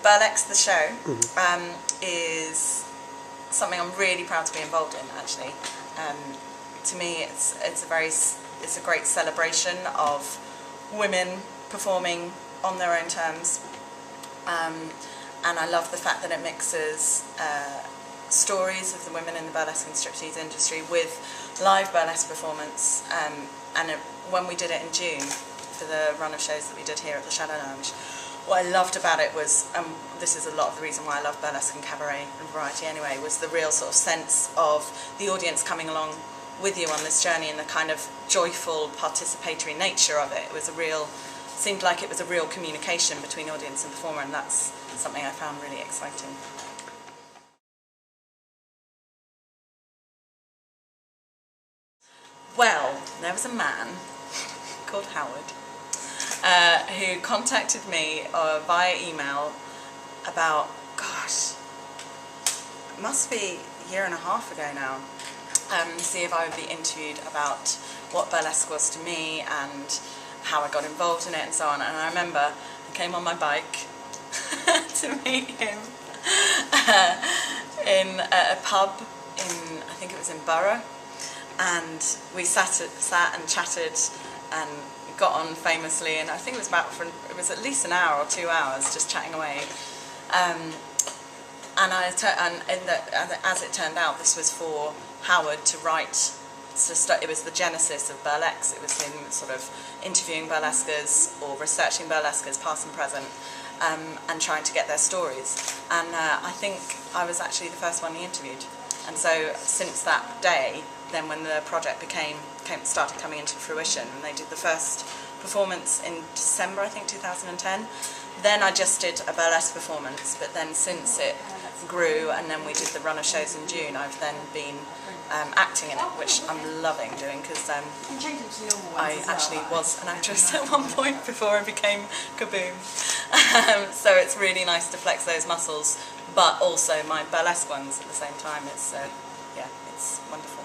Burlexe, the show, is something I'm really proud to be involved in. Actually, to me, it's a great celebration of women performing on their own terms, and I love the fact that it mixes stories of the women in the burlesque and striptease industry with live burlesque performance. When we did it in June for the run of shows that we did here at the Shadow Lounge, what I loved about it was, this is a lot of the reason why I love burlesque and cabaret and variety anyway, was the real sort of sense of the audience coming along with you on this journey and the kind of joyful participatory nature of it. It was seemed like it was a real communication between audience and performer, and that's something I found really exciting. Well, there was a man called Howard who contacted me via email about, gosh, it must be a year and a half ago now, to see if I would be interviewed about what burlesque was to me and how I got involved in it and so on. And I remember I came on my bike to meet him in a pub in, I think it was in Borough, and we sat and chatted and got on famously, and I think it was at least an hour or 2 hours just chatting away. As it turned out, this was for Howard to write. It was the genesis of Burlexe. It was him sort of interviewing burlesquers or researching burlesquers, past and present, and trying to get their stories. And I think I was actually the first one he interviewed. And so since that day, then when the project started coming into fruition, and they did the first performance in December, I think, 2010. Then I just did a burlesque performance, but then since it grew and then we did the run of shows in June, I've then been acting in it, which I'm loving doing, because I actually was an actress at one point before I became Kaboom. So it's really nice to flex those muscles, but also my burlesque ones at the same time. It's wonderful.